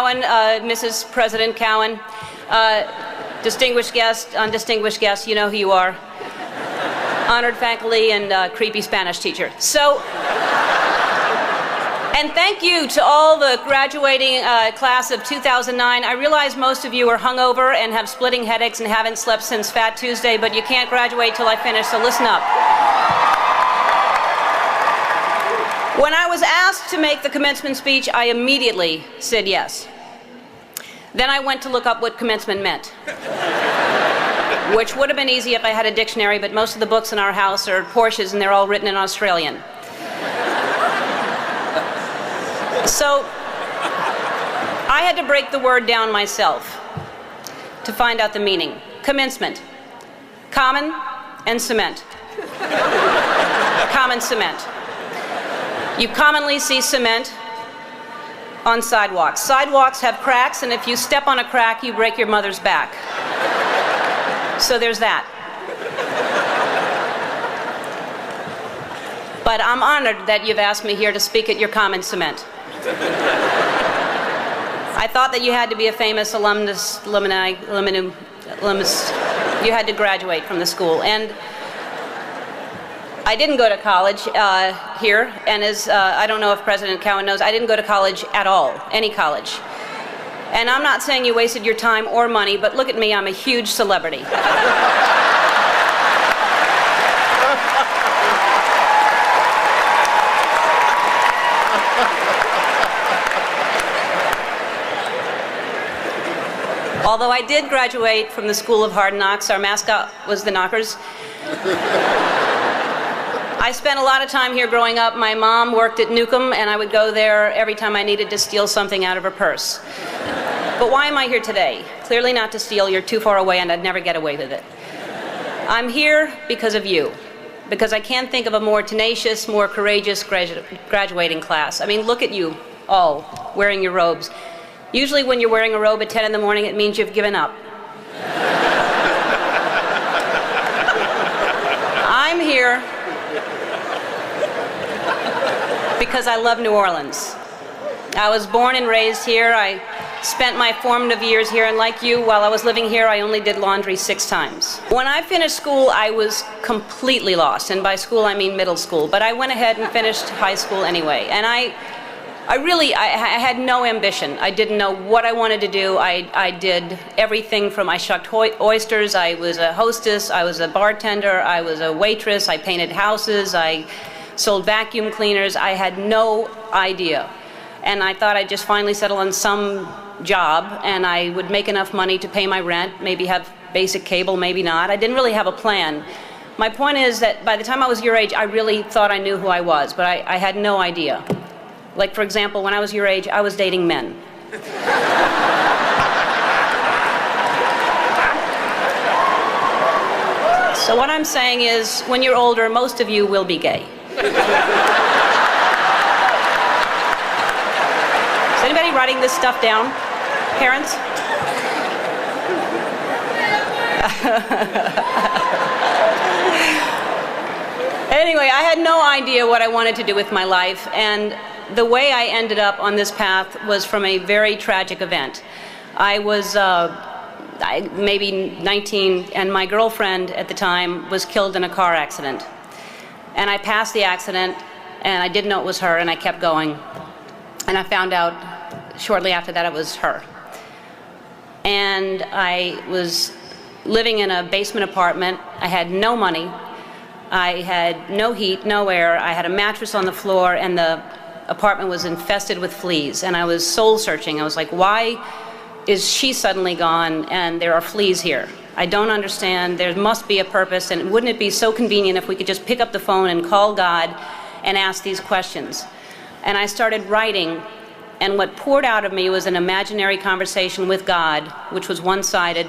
Cowan, Mrs. President Cowan, distinguished guest, undistinguished guest, you know who you are. Honored faculty and creepy Spanish teacher. So, and thank you to all the graduating class of 2009. I realize most of you are hungover and have splitting headaches and haven't slept since Fat Tuesday, but you can't graduate till I finish, so listen up. When I was asked to make the commencement speech, I immediately said yes. Then I went to look up what commencement meant, which would have been easy if I had a dictionary, but most of the books in our house are Porsches and they're all written in Australian. So I had to break the word down myself to find out the meaning. Commencement, common and cement. Common cement. You commonly see cement on sidewalks. Sidewalks have cracks, and if you step on a crack, you break your mother's back. So there's that. But I'm honored that you've asked me here to speak at your common cement. I thought that you had to be a famous alumnus. You had to graduate from the school. And I didn't go to college here, and as I don't know if President Cowan knows, I didn't go to college at all, any college. And I'm not saying you wasted your time or money, but look at me, I'm a huge celebrity. Although I did graduate from the School of Hard Knocks, our mascot was the Knockers. I spent a lot of time here growing up. My mom worked at Newcomb, and I would go there every time I needed to steal something out of her purse. But why am I here today? Clearly not to steal. You're too far away, and I'd never get away with it. I'm here because of you, because I can't think of a more tenacious, more courageous graduating class. I mean, look at you all wearing your robes. Usually when you're wearing a robe at 10 in the morning, it means you've given up. I'm here because I love New Orleans. I was born and raised here. I spent my formative years here, and like you, while I was living here, I only did laundry 6 times. When I finished school, I was completely lost, and by school I mean middle school, but I went ahead and finished high school anyway. And I had no ambition. I didn't know what I wanted to do. I did everything from I shucked oysters, I was a hostess, I was a bartender, I was a waitress, I painted houses, I sold vacuum cleaners. I had no idea. And I thought I'd just finally settle on some job and I would make enough money to pay my rent, maybe have basic cable, maybe not. I didn't really have a plan. My point is that by the time I was your age, I really thought I knew who I was, but I had no idea. Like, for example, when I was your age, I was dating men. So what I'm saying is, when you're older, most of you will be gay. Is anybody writing this stuff down? Parents? Anyway, I had no idea what I wanted to do with my life, and the way I ended up on this path was from a very tragic event. I was maybe 19, and my girlfriend at the time was killed in a car accident. And I passed the accident, and I didn't know it was her, and I kept going. And I found out shortly after that it was her. And I was living in a basement apartment. I had no money. I had no heat, no air. I had a mattress on the floor, and the apartment was infested with fleas. And I was soul searching. I was like, why is she suddenly gone and there are fleas here? I don't understand. There must be a purpose, and wouldn't it be so convenient if we could just pick up the phone and call God and ask these questions? And I started writing, and what poured out of me was an imaginary conversation with God, which was one-sided.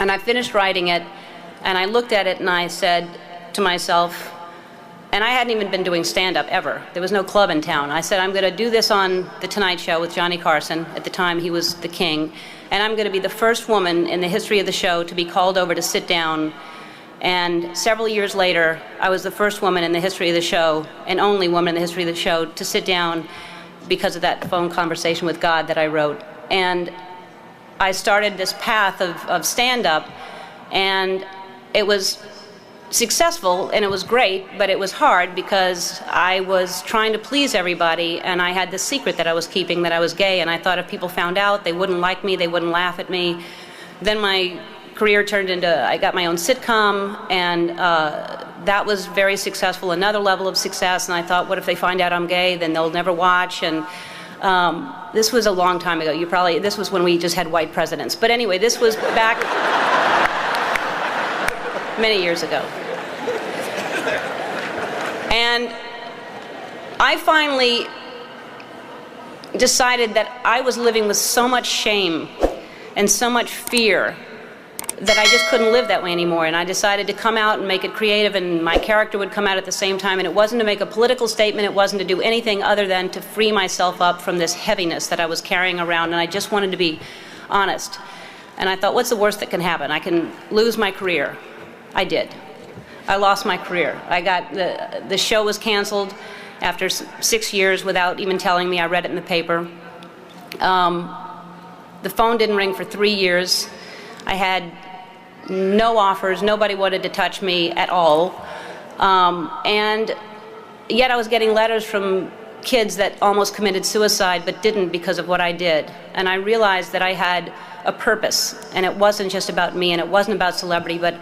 And I finished writing it, and I looked at it and I said to myself, and I hadn't even been doing stand-up ever. There was no club in town. I said, I'm going to do this on The Tonight Show with Johnny Carson. At the time, he was the king. And I'm going to be the first woman in the history of the show to be called over to sit down. And several years later, I was the first woman in the history of the show, and only woman in the history of the show, to sit down because of that phone conversation with God that I wrote. And I started this path of stand-up, and it was successful and it was great, but it was hard because I was trying to please everybody, and I had this secret that I was keeping, that I was gay, and I thought if people found out, they wouldn't like me, they wouldn't laugh at me. Then my career turned into, I got my own sitcom, and that was very successful, another level of success, and I thought, what if they find out I'm gay, then they'll never watch. And this was a long time ago. This was when we just had white presidents. But anyway, this was back many years ago. And I finally decided that I was living with so much shame and so much fear that I just couldn't live that way anymore. And I decided to come out and make it creative, and my character would come out at the same time. And it wasn't to make a political statement, it wasn't to do anything other than to free myself up from this heaviness that I was carrying around, and I just wanted to be honest. And I thought, what's the worst that can happen? I can lose my career. I did. I lost my career. I got, the show was canceled after 6 years without even telling me. I read it in the paper. The phone didn't ring for 3 years. I had no offers, nobody wanted to touch me at all. And yet I was getting letters from kids that almost committed suicide but didn't because of what I did. And I realized that I had a purpose, and it wasn't just about me, and it wasn't about celebrity, but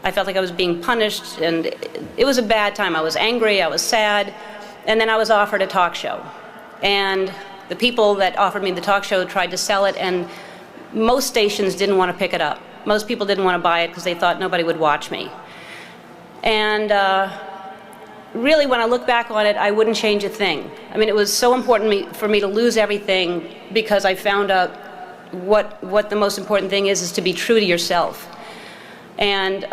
I felt like I was being punished, and it was a bad time. I was angry, I was sad, and then I was offered a talk show. And the people that offered me the talk show tried to sell it, and most stations didn't want to pick it up. Most people didn't want to buy it because they thought nobody would watch me. And really, when I look back on it, I wouldn't change a thing. I mean, it was so important for me to lose everything because I found out what the most important thing is to be true to yourself. And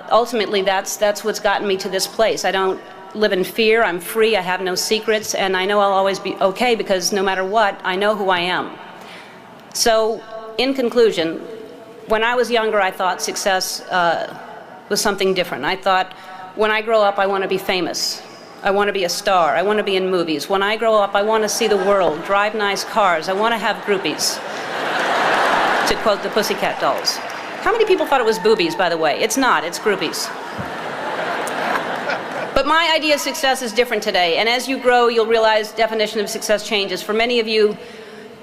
ultimately, that's what's gotten me to this place. I don't live in fear, I'm free, I have no secrets, and I know I'll always be okay because no matter what, I know who I am. So, in conclusion, when I was younger, I thought success was something different. I thought, when I grow up, I want to be famous. I want to be a star. I want to be in movies. When I grow up, I want to see the world, drive nice cars. I want to have groupies, to quote the Pussycat Dolls. How many people thought it was boobies, by the way? It's not, it's groupies. But my idea of success is different today, and as you grow, you'll realize definition of success changes. For many of you,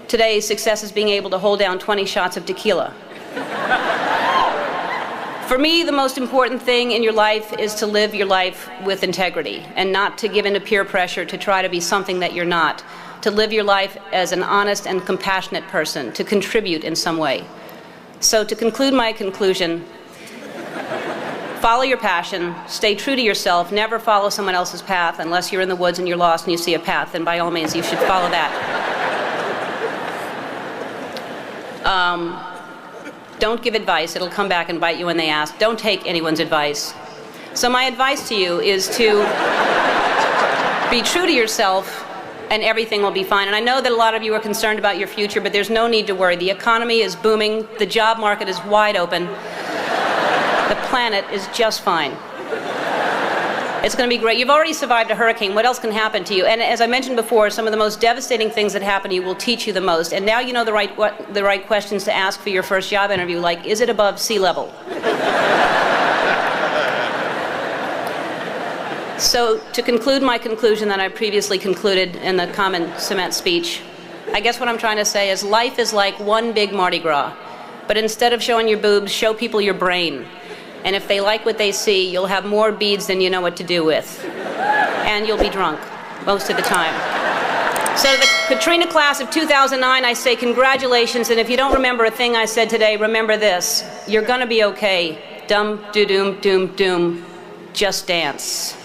today, success is being able to hold down 20 shots of tequila. For me, the most important thing in your life is to live your life with integrity and not to give in to peer pressure to try to be something that you're not. To live your life as an honest and compassionate person, to contribute in some way. So to conclude my conclusion, follow your passion, stay true to yourself, never follow someone else's path unless you're in the woods and you're lost and you see a path, then by all means you should follow that. Don't give advice, it'll come back and bite you when they ask. Don't take anyone's advice. So my advice to you is to be true to yourself and everything will be fine. And I know that a lot of you are concerned about your future, but there's no need to worry. The economy is booming, the job market is wide open, the planet is just fine. It's going to be great. You've already survived a hurricane. What else can happen to you? And as I mentioned before, some of the most devastating things that happen to you will teach you the most. And now you know the right questions to ask for your first job interview, like, is it above sea level? So to conclude my conclusion that I previously concluded in the common cement speech, I guess what I'm trying to say is life is like one big Mardi Gras. But instead of showing your boobs, show people your brain. And if they like what they see, you'll have more beads than you know what to do with. And you'll be drunk most of the time. So to the Katrina class of 2009, I say congratulations, and if you don't remember a thing I said today, remember this. You're gonna be okay. Dum, doo-doom, doom, doom. Just dance.